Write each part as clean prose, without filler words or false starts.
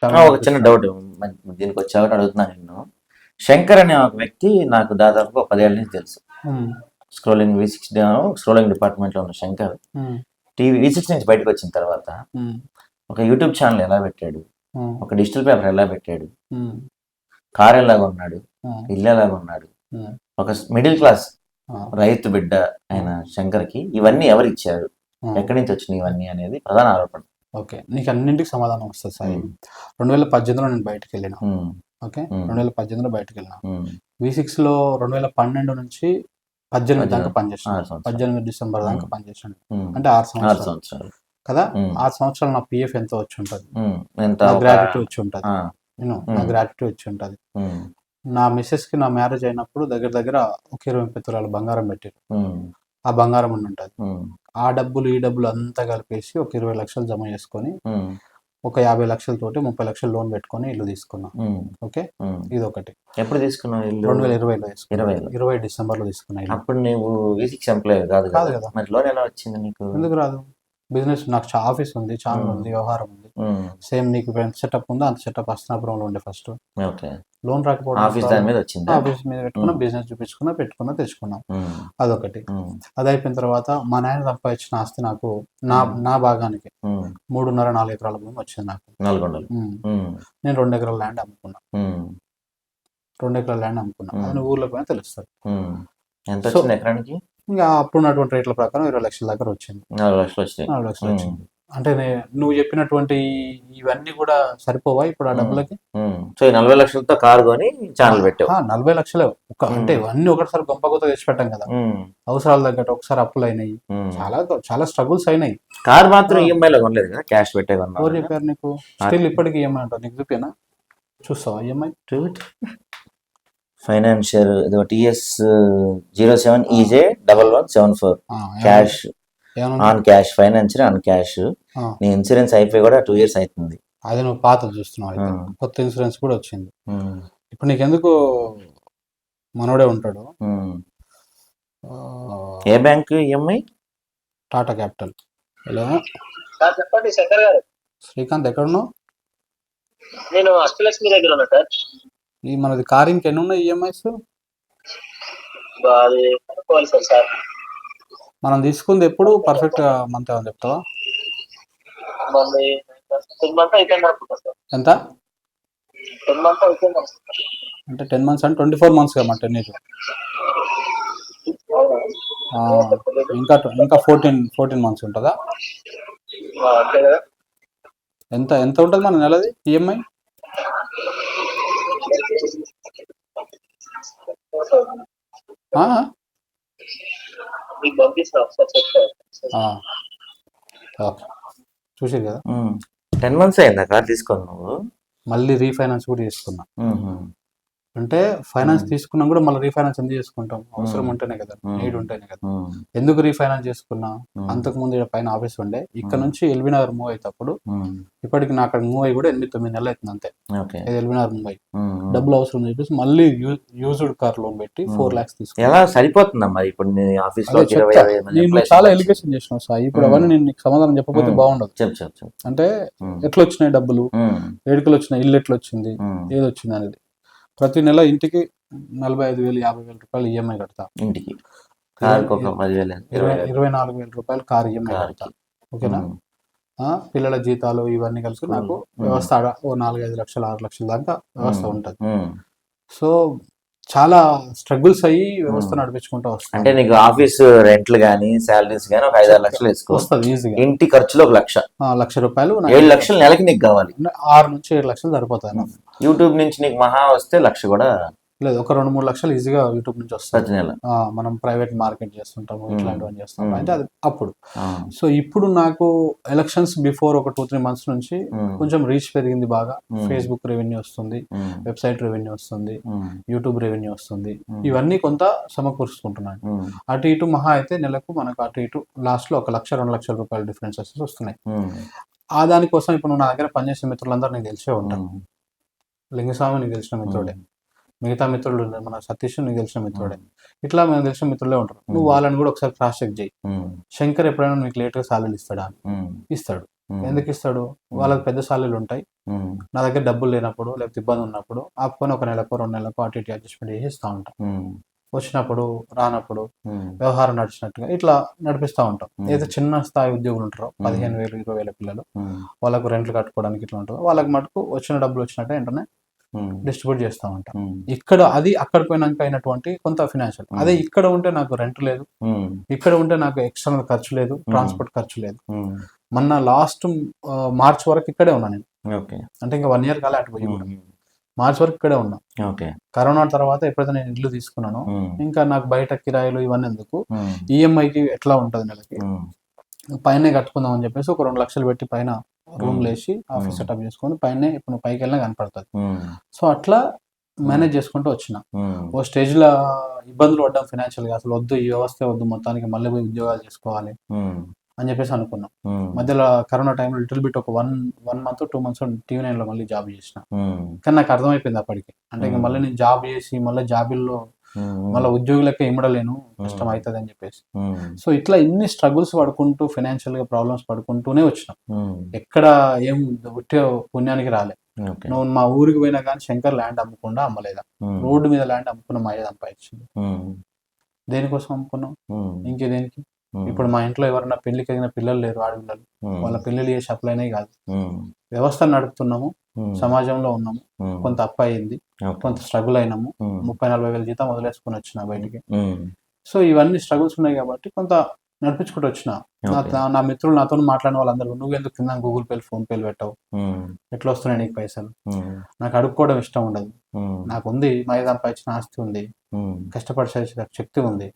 ఒక చిన్న డౌట్ దీనికి వచ్చాక అడుగుతున్నాను నిన్ను. శంకర్ అనే ఒక వ్యక్తి నాకు దాదాపు 10 ఏళ్ళ నుంచి తెలుసు. స్క్రోలింగ్ V60 స్క్రోలింగ్ డిపార్ట్మెంట్ లో ఉన్న శంకర్ టీవీ V6 నుంచి బయటకు వచ్చిన తర్వాత ఒక యూట్యూబ్ ఛానల్ ఎలా పెట్టాడు, ఒక డిజిటల్ పేపర్ ఎలా పెట్టాడు, కార్ ఎలాగా ఉన్నాడు, ఇల్లు ఎలాగా ఉన్నాడు, ఒక మిడిల్ క్లాస్ రైతు బిడ్డ అయిన శంకర్ కి ఇవన్నీ ఎవరు ఇచ్చారు, ఎక్కడి నుంచి వచ్చినాయి ఇవన్నీ అనేది ప్రధాన ఆరోపణ. ఓకే, నీకు అన్నింటికి సమాధానం వస్తుంది సార్. 2018లో నేను బయటకు వెళ్ళిన. ఓకే, 2018లో బయటకు వెళ్ళిన. V6 లో 2012 నుంచి 18 దాకా పనిచేసాను. 18 డిసెంబర్ దాకా పనిచేసాను. అంటే 6 సంవత్సరాలు కదా. 6 సంవత్సరాలు నా PF ఎంతో వచ్చి ఉంటుంది, గ్రాట్యుటీ వచ్చి ఉంటుంది, నా గ్రాట్యుటీ వచ్చి ఉంటుంది. నా మిస్సెస్ కి నా మ్యారేజ్ అయినప్పుడు దగ్గర దగ్గర ఒక 20 తులాలు బంగారం పెట్టారు. ఆ బంగారం ఉండి ఉంటుంది. ఆ డబ్బులు ఈ డబ్బులు అంతా కలిపేసి ఒక 20 లక్షలు జమ చేసుకొని ఒక 50 లక్షలతోటి 30 లక్షలు లోన్ పెట్టుకొని ఇల్లు తీసుకున్నా. ఓకే, ఇది ఒకటి. ఎప్పుడు తీసుకున్నావు ఇల్లు? 2020లో 20 డిసెంబర్లో తీసుకున్నా. అప్పుడు నువ్వు V6 ఎంప్లాయ్ కాదు కదా. మరి లోన్ ఎలా వచ్చింది నీకు? ఎందుకు రాదు? బిజినెస్ నాకు ఆఫీస్ ఉంది, ఛానల్ ఉంది, వ్యవహారం ఉంది. సేమ్ నీకు ఎంత సెటప్ ఉందో అంత సెటప్ హస్తనాపురంలో ఉండే ఫస్ట్. లోన్ రాకపోవడం ఆఫీస్ మీద వచ్చింది. ఆఫీస్ మీద పెట్టుకున్నా, బిజినెస్ చూపించుకున్నా, తెచ్చుకున్నాం. అదొకటి. అది అయిపోయిన తర్వాత మా నాయన సంపాదించిన ఆస్తి నాకు నా భాగానికి 3.5-4 ఎకరాల భూమి వచ్చింది నాకు. నేను 2 ఎకరాల ల్యాండ్ అమ్ముకున్నా. 2 ఎకరాల ల్యాండ్ అమ్ముకున్నా. అది ఊర్లో పోయినా తెలుస్తుంది. ఎంత వచ్చింది ఎకరానికి? ఇంకా అప్పుడున్నటువంటి రేట్ల ప్రకారం 20 లక్షల దగ్గర వచ్చింది. 4 లక్షలు వచ్చింది. అంటే నువ్వు చెప్పినటువంటి ఇవన్నీ కూడా సరిపోవా ఇప్పుడు ఆ డబ్బులకి? సో 40 లక్షలతో కారు కొని ఛానల్ పెట్టావు. 40 లక్షలే అంటే అన్ని ఒకటిసారి గొప్ప తెచ్చి పెట్టాం కదా. అవసరాలు తగ్గట్టు ఒకసారి అప్పులు అయినాయి, చాలా స్ట్రగుల్స్ అయినాయి. కార్ మాత్రం EMI లో కొనలేదు కదా, క్యాష్ పెట్టే కొన్నా. ఎవరు చెప్పారు నీకు? స్టిల్ ఇప్పటికి EMI ఉంటుంది. నీకు చూపినా, చూస్తావా EMI? Financial TS 07 EJ 1174 cash on cash, financial on cash. నీ ఇన్సూరెన్స్ అయిపోయి కూడా 2 years అవుతుంది. అది నువ్వు పాత చూస్తున్నావు. కొత్త ఇన్సూరెన్స్ కూడా వచ్చింది. ఇప్పుడు నీకెందుకు మనోడే ఉంటాడు. ఏ bank EMI? Tata capital. Hello చెప్పండి శంకర్ గారు. శ్రీకాంత్ ఎక్కడున్నావు? నేను అష్టలక్ష్మి దగ్గర ఉన్నా సార్. ఈ మనది కార్ ఇంకెన్ని ఉన్నాయి EMIs? సార్ మనం తీసుకుంది ఎప్పుడు పర్ఫెక్ట్ గా మంత్ ఏమని చెప్తావా? ఎంత? 10 months అయిపోయింది. అంటే 10 months అంటే 24 months కదా మన 10 years. ఇంకా 14 months ఉంటుందా? ఎంత ఉంటుంది మన నెలది EMI? చూసి కదా 10 months అయిందా కార్ తీసుకొని నువ్వు? మళ్ళీ రీఫైనాన్స్ కూడా చేసుకున్నా. అంటే ఫైనాన్స్ తీసుకున్నా కూడా మళ్ళీ రీఫైనాన్స్ ఎందుకు చేసుకుంటాం? అవసరం ఉంటేనే కదా, నీడ్ ఉంటేనే కదా. ఎందుకు రీఫైనాన్స్ చేసుకున్నా? అంతకు ముందు పైన ఆఫీస్ ఉండే, ఇక్కడ నుంచి ఎల్బీ నగర్ మూవ్ అయినప్పుడు ఇప్పటికి నాకు అక్కడ మూవ్ అయ్యి కూడా 8-9 నెలలు అవుతుంది అంతే. ఎల్బీ నగర్ మూవ్ అయ్యి డబ్బులు అవసరం చెప్పేసి మళ్ళీ యూజ్డ్ కార్ లోన్ పెట్టి 4 lakhs తీసుకున్నా. ఎలా సరిపోతుందమ్మా ఇప్పుడు నేను చాలా ఎలిగేషన్ చేసిన సార్. ఇప్పుడు అవన్నీ నేను నీకు సమాధానం చెప్పకపోతే బాగుండదు. అంటే ఎట్లా వచ్చినాయి డబ్బులు, ఏడుకలు వచ్చినాయి, ఇల్లు ఎట్లా వచ్చింది, ఏది వచ్చింది అనేది. ప్రతి నెల ఇంటికి 45,000-50,000 రూపాయలు EMI కడతా. ఇంటికి 24,000 రూపాయలు కార్ EMI కడతా. ఓకేనా? పిల్లల జీతాలు ఇవన్నీ కలిసి నాకు వ్యవస్థ 4-5 లక్షలు 6 లక్షల దాకా వ్యవస్థ ఉంటుంది. సో చాలా స్ట్రగుల్స్ అయ్యి వ్యవస్థ నడిపించుకుంటూ వస్తుంది. అంటే నీకు ఆఫీస్ రెంట్లు గానీ సాలరీస్ గానీ ఒక 5-6 లక్షలు వస్తుంది ఈజీగా. ఇంటి ఖర్చులో 1,00,000 రూపాయలు, 7 లక్షలు నెలకి నీకు కావాలి. 6 నుంచి 7 లక్షలు సరిపోతాయి. యూట్యూబ్ నుంచి నీకు మహా వస్తే 1,00,000 కూడా లేదు, ఒక 2-3 లక్షలు ఈజీగా యూట్యూబ్ నుంచి వస్తుంది ప్రతి నెల. మనం ప్రైవేట్ మార్కెట్ చేస్తుంటాము, ఇట్లాంటివన్నీ చేస్తాము. అంటే అది అప్పుడు. సో ఇప్పుడు నాకు ఎలక్షన్స్ బిఫోర్ ఒక 2-3 months నుంచి కొంచెం రీచ్ పెరిగింది బాగా. ఫేస్బుక్ రెవెన్యూ వస్తుంది, వెబ్సైట్ రెవెన్యూ వస్తుంది, యూట్యూబ్ రెవెన్యూ వస్తుంది. ఇవన్నీ కొంత సమకూర్చుకుంటున్నాను. అటు ఇటు మహా అయితే నెలకు మనకు అటు ఇటు లాస్ట్ లో 1,00,000-2 లక్షల రూపాయల డిఫరెన్సెస్ వస్తున్నాయి. ఆ దానికోసం ఇప్పుడు నా దగ్గర పనిచేసే మిత్రులందరూ నీకు తెలిసే ఉంటాను. లింగస్వామి నీకు తెలిసిన మిత్రుడే, మిగతా మిత్రులు మన సతీష్ నీకు తెలిసిన మిత్రుడే, ఇట్లా మనకు తెలిసిన మిత్రులే ఉంటారు. నువ్వు వాళ్ళని కూడా ఒకసారి క్రాస్ చెక్ చేయి. శంకర్ ఎప్పుడైనా నీకు లేట్గా సాలరీ ఇస్తాడా? ఇస్తాడు. ఎందుకు ఇస్తాడు? వాళ్ళకి పెద్ద సాలరీలు ఉంటాయి, నా దగ్గర డబ్బులు లేనప్పుడు లేకపోతే ఇబ్బంది ఉన్నప్పుడు ఆపుకొని ఒక నెలకు 2 నెలలకు అటు ఇటు అడ్జస్ట్మెంట్ చేసి ఇస్తూ ఉంటాం. వచ్చినప్పుడు రానప్పుడు వ్యవహారం నడిచినట్టుగా ఇట్లా నడిపిస్తూ ఉంటాం. ఏదైతే చిన్న స్థాయి ఉద్యోగులు ఉంటారో 15,000 20,000 పిల్లలు, వాళ్ళకు రెంట్లు కట్టుకోవడానికి ఇట్లా ఉంటారు, వాళ్ళకి మటుకు వచ్చిన డబ్బులు వచ్చినట్టు వెంటనే డిస్ట్రిబ్యూట్ చేస్తూ ఉంటాం. ఇక్కడ అది అక్కడ పోయినాక అయినటువంటి కొంత ఫినాన్షియల్. అదే ఇక్కడ ఉంటే నాకు రెంట్ లేదు, ఇక్కడ ఉంటే నాకు ఎక్స్టర్నల్ ఖర్చు లేదు, ట్రాన్స్పోర్ట్ ఖర్చు లేదు. మొన్న లాస్ట్ మార్చ్ వరకు ఇక్కడే ఉన్నా నేను. అంటే ఇంకా 1 ఇయర్ కాలే అటు పోయి, మార్చ్ వరకు ఇక్కడే ఉన్నా. కరోనా తర్వాత ఎప్పుడైతే నేను ఇల్లు తీసుకున్నానో ఇంకా నాకు బయట కిరాయిలు ఇవన్నీ ఎందుకు, ఈఎంఐకి ఎట్లా ఉంటుంది నెలకి, పైన కట్టుకుందాం అని చెప్పేసి ఒక 2 లక్షలు పెట్టి పైన రూమ్ లేసి ఆఫీస్ సెటప్ చేసుకొని పైన ఇప్పుడు పైకి వెళ్ళినా కనపడుతుంది. సో అట్లా మేనేజ్ చేసుకుంటూ వచ్చిన. ఓ స్టేజ్ లో ఇబ్బందులు పడ్డాం ఫైనాన్షియల్ గా, అసలు వద్దు ఈ వ్యవస్థ వద్దు, మొత్తానికి మళ్ళీ పోయి ఉద్యోగాలు చేసుకోవాలి అని చెప్పేసి అనుకున్నాం. మధ్యలో కరోనా టైంలో లిటిల్ బిట్ ఒక 1 మంత్ 2 మంత్స్ TV9 లో మళ్ళీ జాబ్ చేసిన. కానీ నాకు అర్థమైపోయింది అప్పటికి, అంటే ఇంకా మళ్ళీ నేను జాబ్ చేసి మళ్ళీ జాబుల్లో మళ్ళీ ఉద్యోగులకే ఇమ్మడలేను, కష్టం అవుతుంది అని చెప్పేసి. సో ఇట్లా ఇన్ని స్ట్రగుల్స్ పడుకుంటూ ఫైనాన్షియల్ గా ప్రాబ్లమ్స్ పడుకుంటూనే వచ్చినాం. ఎక్కడ ఏం ఉట్టే పుణ్యానికి రాలే. నువ్వు మా ఊరికి పోయినా కానీ శంకర్ ల్యాండ్ అమ్మకుండా అమ్మలేదా, రోడ్డు మీద ల్యాండ్ అమ్ముకున్న మా అయ్య సంపాదించింది. దేనికోసం అమ్ముకున్నాం? ఇంకే దేనికి? ఇప్పుడు మా ఇంట్లో ఎవరైనా పెళ్లికి ఎదిగిన పిల్లలు లేరు, ఆడపిల్లలు, వాళ్ళ పెళ్లిళ్ళు చేసి అప్లైనే కాదు, వ్యవస్థను నడుపుతున్నాము, సమాజంలో ఉన్నాము, కొంత అప్పు అయింది, కొంత స్ట్రగుల్ అయినాము, 30-40 వేల జీతం వదిలేసుకుని వచ్చిన బయటికి. సో ఇవన్నీ స్ట్రగుల్స్ ఉన్నాయి కాబట్టి కొంత నడిపించుకుంటూ వచ్చిన. నా మిత్రులు నాతో మాట్లాడిన వాళ్ళందరూ, నువ్వు ఎందుకు కింద గూగుల్ పేలు ఫోన్ పేలు పెట్టావు, ఎట్లా వస్తున్నాయి నీకు పైసలు? నాకు అడుక్కోవడం ఇష్టం ఉండదు, నాకు ఉంది మై సంపాదించిన ఆస్తి ఉంది, కష్టపడే శక్తి ఉంది,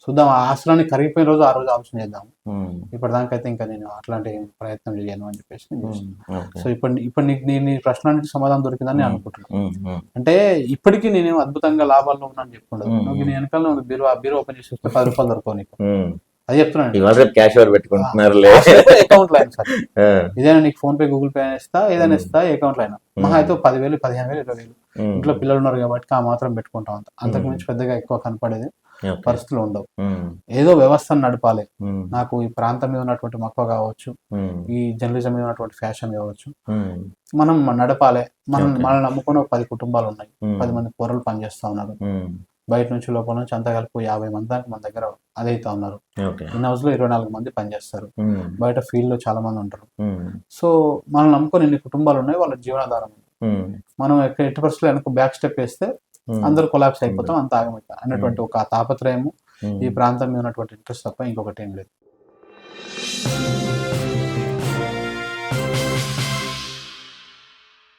చూద్దాం ఆ ఆస్తులన్నీ కరిగిపోయిన రోజు ఆ రోజు ఆలోచన చేద్దాం, ఇప్పటిదానికైతే ఇంకా నేను అట్లాంటి ప్రయత్నం చేయను అని చెప్పేసి. సో ఇప్పుడు నీ ప్రశ్నకి సమాధానం దొరికిందని నేను అనుకుంటున్నాను. అంటే ఇప్పటికీ నేను అద్భుతంగా లాభాల్లో ఉన్నాను చెప్పుకుంటాను. నువ్వు నీ వెనకాల బీరో ఓపెన్ చేసి వస్తే 10 రూపాయలు దొరకవు నీకు, అది చెప్తున్నాను. క్యాష్ ఓవర్ పెట్టుకుంటున్నారు అకౌంట్ లో అయినా సార్, ఇదైనా నీకు ఫోన్ పే గూగుల్ పే ఇస్తా, ఏదైనా ఇస్తా, అకౌంట్ లో అయినా మహా అయితే 10,000 15,000 20,000. ఇంట్లో పిల్లలు ఉన్నారు కాబట్టి ఆ మాత్రం పెట్టుకుంటా ఉంటాం, అంతకు మించి పెద్దగా ఎక్కువ కనపడేది పరిస్థితులు ఉండవు. ఏదో వ్యవస్థను నడపాలి. నాకు ఈ ప్రాంతం మీద ఉన్నటువంటి మక్కువ కావచ్చు, ఈ జర్నలిజం మీద ఉన్నటువంటి ఫ్యాషన్ కావచ్చు, మనం నడపాలి. మనల్ని నమ్ముకుని 10 కుటుంబాలు ఉన్నాయి, 10 మంది కూరలు పనిచేస్తా ఉన్నారు, బయట నుంచి లోపల నుంచి అంతా కలిపి 50 మంది దాకా మన దగ్గర అదైతా ఉన్నారు. ఇన్ హౌస్ లో 24 మంది పనిచేస్తారు, బయట ఫీల్డ్ లో చాలా మంది ఉంటారు. సో మనం నమ్ముకొని ఎన్ని కుటుంబాలు ఉన్నాయి, వాళ్ళ జీవనాధారం. మనం ఎట్టి పరిస్థితుల్లో వెనక బ్యాక్ స్టెప్ వేస్తే అందరూ కొలాప్స్ అయిపోతాం, అంత ఆగమవుతాం అన్నటువంటి ఒక తాపత్రయము ఈ ప్రాంతం మీద ఉన్నటువంటి ఇంట్రెస్ట్ తప్ప ఇంకొకటి ఏం లేదు.